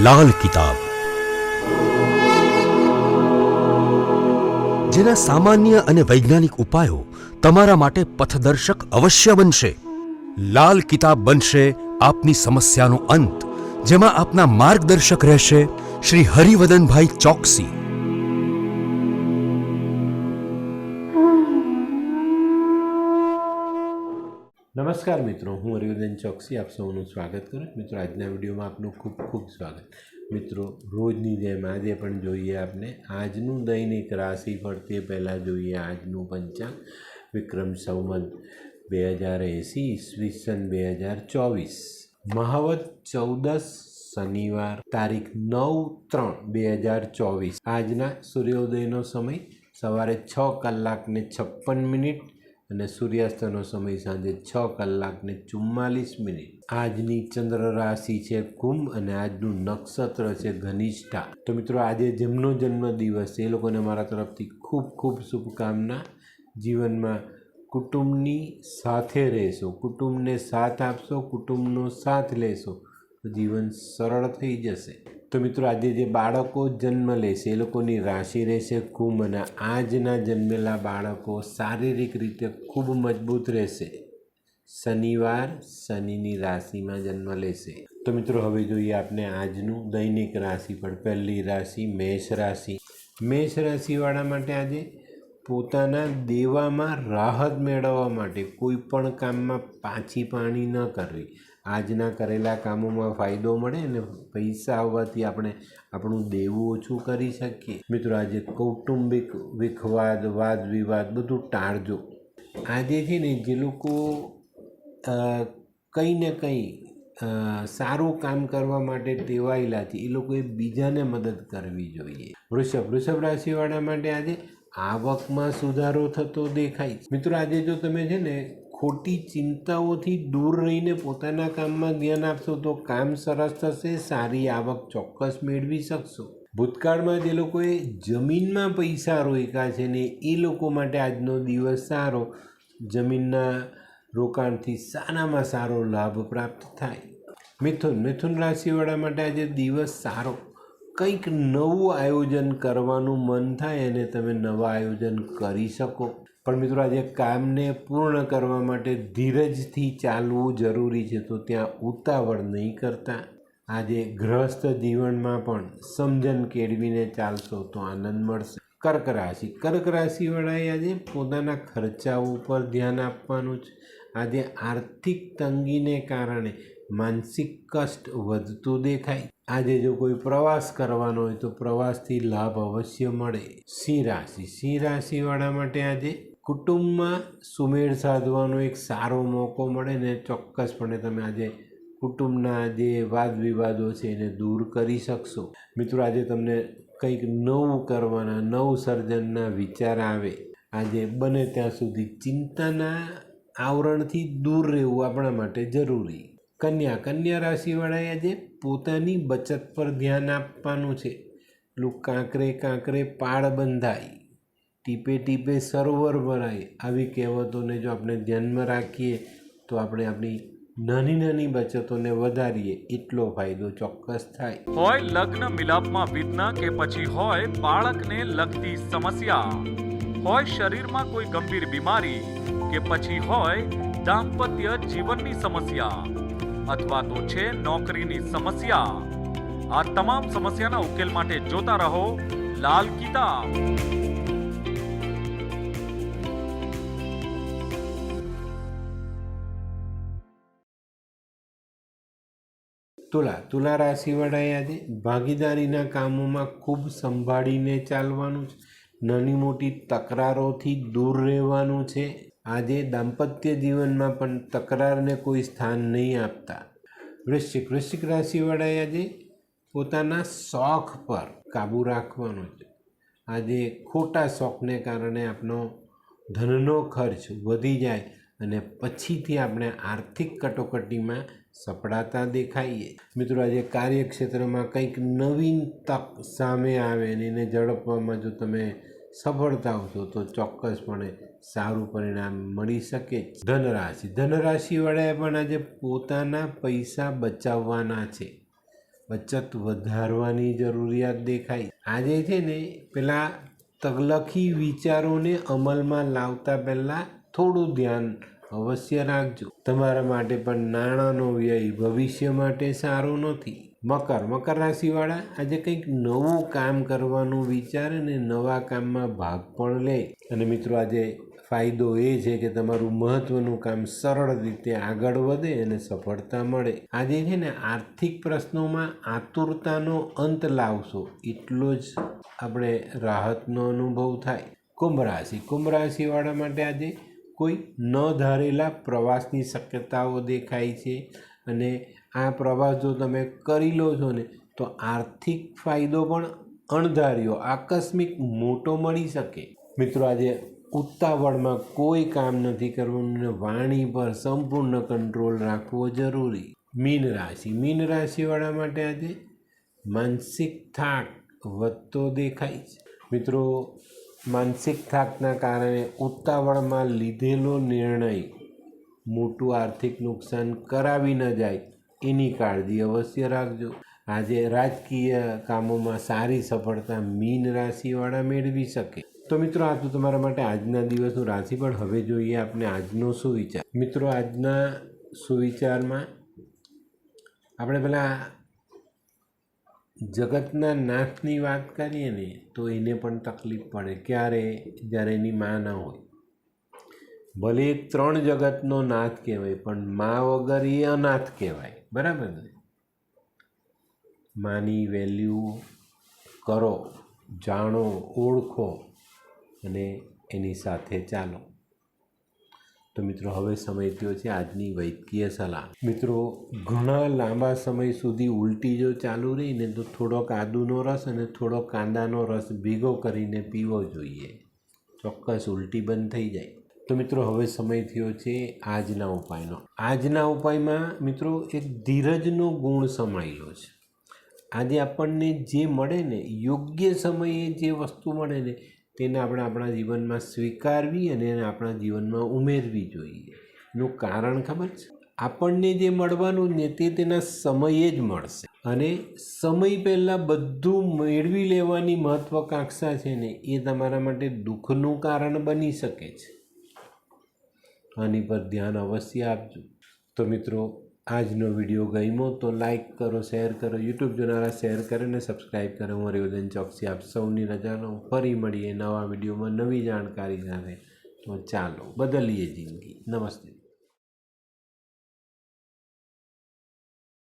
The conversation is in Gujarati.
લાલ કિતાબ, જેના સામાન્ય અને વૈજ્ઞાનિક ઉપાયો તમારા માટે પથદર્શક અવશ્ય બનશે. લાલ કિતાબ બનશે આપની સમસ્યાનો અંત, જેમાં આપના માર્ગદર્શક રહેશે શ્રી હરિવદનભાઈ ચોકસી. નમસ્કાર મિત્રો, હું હરિવર્ધન ચોકસી આપ સૌનું સ્વાગત કરું. મિત્રો, આજના વિડીયોમાં આપનું ખૂબ ખૂબ સ્વાગત. મિત્રો, રોજની જેમ આજે પણ જોઈએ આપણે આજનું દૈનિક રાશિફળ. તે પહેલાં જોઈએ આજનું પંચાંગ. વિક્રમ સંવત 2080 ઈસવીસન 2024, મહાવત 14 શનિવાર, તારીખ 9/3/2024. આજના સૂર્યોદયનો સમય સવારે 6:56 અને સૂર્યાસ્તનો સમય સાંજે 6:44. આજની ચંદ્ર રાશિ છે કુંભ અને આજનું નક્ષત્ર છે ધનિષ્ઠા. તો મિત્રો, આજે જેમનો જન્મદિવસ છે એ લોકોને મારા તરફથી ખૂબ ખૂબ શુભકામના. જીવનમાં કુટુંબની સાથે રહેશો, કુટુંબને સાથ આપશો, કુટુંબનો સાથ લેશો તો જીવન સરળ થઈ જશે. તો મિત્રો, આજે જે બાળકો જન્મ લેશે એ લોકોની રાશિ રહેશે કુંભ અને આજના જન્મેલા બાળકો શારીરિક રીતે ખૂબ મજબૂત રહેશે. શનિવાર શનિની રાશિમાં જન્મ લેશે. તો મિત્રો, હવે જોઈએ આપણે આજનું દૈનિક રાશિફળ. પહેલી રાશિ મેષ રાશિ. મેષ રાશિવાળા માટે આજે પોતાના દેવામાં રાહત મેળવવા માટે કોઈ પણ કામમાં પાછી પાણી ન કરવી. આજના કરેલા કામોમાં ફાયદો મળે અને પૈસા આવવાથી આપણે આપણું દેવું ઓછું કરી શકીએ. મિત્રો, આજે કૌટુંબિક વિખવાદ, વાદ વિવાદ બધું ટાળજો. આજે છે ને જે લોકો કંઈ ને કંઈ સારું કામ કરવા માટે ટેવાયેલા છે એ લોકોએ બીજાને મદદ કરવી જોઈએ. વૃષભ રાશિવાળા માટે આજે આવકમાં સુધારો થતો દેખાય. મિત્રો, આજે જો તમે છે ને ખોટી ચિંતાઓથી દૂર રહીને પોતાના કામમાં ધ્યાન આપશો તો કામ સરસ થશે, સારી આવક ચોક્કસ મેળવી શકશો. ભૂતકાળમાં જે લોકોએ જમીનમાં પૈસા રોક્યા છે ને એ લોકો માટે આજનો દિવસ સારો. જમીનના રોકાણથી સારામાં સારો લાભ પ્રાપ્ત થાય. મિથુન રાશિવાળા માટે આજે દિવસ સારો. કંઈક નવું આયોજન કરવાનું મન થાય અને તમે નવા આયોજન કરી શકો. પણ મિત્રો, આજે કામને પૂર્ણ કરવા માટે ધીરજથી ચાલવું જરૂરી છે, તો ત્યાં ઉતાવળ નહીં કરતા. આજે ગૃહસ્થ જીવનમાં પણ સમજણ કેળવીને ચાલશો તો આનંદ મળશે. કર્ક રાશિવાળાએ આજે પોતાના ખર્ચાઓ ઉપર ધ્યાન આપવાનું છે. આજે આર્થિક તંગીને કારણે માનસિક કષ્ટ વધતું દેખાય. આજે જો કોઈ પ્રવાસ કરવાનો હોય તો પ્રવાસથી લાભ અવશ્ય મળે. સિંહ રાશિવાળા માટે આજે કુટુંબમાં સુમેળ સાધવાનો એક સારો મોકો મળે ને ચોક્કસપણે તમે આજે કુટુંબના જે વાદ વિવાદો છે એને દૂર કરી શકશો. મિત્રો, આજે તમને કંઈક નવું કરવાના, નવ સર્જનના વિચાર આવે. આજે બને ત્યાં સુધી ચિંતાના આવરણથી દૂર રહેવું આપણા માટે જરૂરી. કન્યા રાશિવાળાએ આજે પોતાની બચત પર ધ્યાન આપવાનું છે. કાંકરે પાળ બંધાય, ટીપે ટીપે સરોવર ભરાય. આવી કહેવતોને જો આપણે ધ્યાનમાં રાખીએ તો આપણે આપણી નાની બચતોને વધારીએ એટલો ફાયદો ચોક્કસ થાય. હોય લગ્ન મિલાપમાં વિઘ્ન કે પછી હોય બાળકને લગતી સમસ્યા, હોય શરીરમાં કોઈ ગંભીર બીમારી કે પછી હોય દાંપત્ય જીવનની સમસ્યા અથવા તો છે નોકરીની સમસ્યા, આ તમામ સમસ્યાના ઉકેલ માટે જોતા રહો લાલ કિતાબ. તુલા રાશિવાળાએ આજે ભાગીદારીના કામોમાં ખૂબ સંભાળીને ચાલવાનું છે. નાની મોટી તકરારોથી દૂર રહેવાનું છે. આજે દાંપત્ય જીવનમાં પણ તકરારને કોઈ સ્થાન નહીં આપતા. વૃશ્ચિક રાશિવાળાએ આજે પોતાના શોખ પર કાબૂ રાખવાનો છે. આજે ખોટા શોખને કારણે આપણો ધનનો ખર્ચ વધી જાય અને પછીથી આપણે આર્થિક કટોકટીમાં સપડાતા દેખાઈએ. મિત્રો, આજે કાર્યક્ષેત્રમાં કંઈક નવીન તક સામે આવે અને એને ઝડપવામાં જો તમે સફળતા આવશો તો ચોક્કસપણે સારું પરિણામ મળી શકે. ધનરાશિવાળાએ પણ આજે પોતાના પૈસા બચાવવાના છે. બચત વધારવાની જરૂરિયાત દેખાય. આજે છે ને પેલા તગલખી વિચારોને અમલમાં લાવતા પહેલાં થોડું ધ્યાન અવશ્ય રાખજો. તમારા માટે પણ નાણાંનો વ્યય ભવિષ્ય માટે સારો નથી. મકર રાશિવાળા આજે કંઈક નવું કામ કરવાનું વિચારે ને નવા કામમાં ભાગ પણ લે. અને મિત્રો આજે ફાયદો એ છે કે તમારું મહત્વનું કામ સરળ રીતે આગળ વધે અને સફળતા મળે. આજે છે ને આર્થિક પ્રશ્નોમાં આતુરતાનો અંત લાવશો એટલો જ આપણે રાહતનો અનુભવ થાય. કુંભ રાશિવાળા માટે આજે કોઈ ન ધારેલા પ્રવાસની શક્યતાઓ દેખાય છે અને આ પ્રવાસ જો તમે કરી લો છો ને તો આર્થિક ફાયદો પણ અણધાર્યો આકસ્મિક મોટો મળી શકે. મિત્રો આજે ઉતાવળમાં કોઈ કામ નથી કરવાનું ને વાણી પર સંપૂર્ણ કંટ્રોલ રાખવો જરૂરી. મીન રાશિવાળા માટે આજે માનસિક થાક વધતો દેખાય છે. મિત્રો માનસિક થાકના કારણે ઉતાવળમાં લીધેલો નિર્ણય મોટું આર્થિક નુકસાન કરાવી ન જાય એની કાળજી અવશ્ય રાખજો. આજે રાજકીય કામોમાં સારી સફળતા મીન રાશિવાળા મેળવી શકે. તો મિત્રો આ તો તમારા માટે આજના દિવસનું રાશિફળ. હવે જોઈએ આપણે આજનો સુવિચાર. મિત્રો આજના સુવિચારમાં આપણે પેલા જગતના નાથની વાત કરીએ ને તો એને પણ તકલીફ પડે. ક્યારે? જ્યારે એની માં ના હોય. ભલે 3 જગતનો નાથ કહેવાય પણ માં વગર એ અનાથ કહેવાય. બરાબર ને? માની વેલ્યુ કરો, જાણો, ઓળખો અને એની સાથે ચાલો. તો મિત્રો હવે સમય થયો છે આજની વૈદ્યકીય સલાહ. મિત્રો ઘણા લાંબા સમય સુધી ઉલટી જો ચાલુ રહી ને તો થોડોક આદુનો રસ અને થોડો કાંદાનો રસ ભેગો કરીને પીવો જોઈએ. ચોક્કસ ઉલટી બંધ થઈ જાય. તો મિત્રો હવે સમય થયો છે આજના ઉપાયનો. આજના ઉપાયમાં મિત્રો એક ધીરજનો ગુણ સમાયેલો છે. આજે આપણને જે મળે ને યોગ્ય સમયે જે વસ્તુ મળે ને તેને આપણે આપણા જીવનમાં સ્વીકારવી અને એને આપણા જીવનમાં ઉમેરવી જોઈએ. એનું કારણ ખબર છે? આપણને જે મળવાનું ને તે તેના સમયે જ મળશે અને સમય પહેલાં બધું મેળવી લેવાની મહત્વાકાંક્ષા છે ને એ તમારા માટે દુઃખનું કારણ બની શકે છે. આની પર ધ્યાન અવશ્ય આપજો. તો મિત્રો આજનો વિડીયો ગમ્યો તો લાઈક કરો, શેર કરો, યુટ્યુબ જોનારા શેર કરે અને સબસ્ક્રાઈબ કરે. હું હરિવર્ધન ચોકસી આપ સૌની રજા લઉં. ફરી મળીએ નવા વિડીયોમાં નવી જાણકારી સાથે. તો ચાલો બદલીએ જિંદગી. નમસ્તે.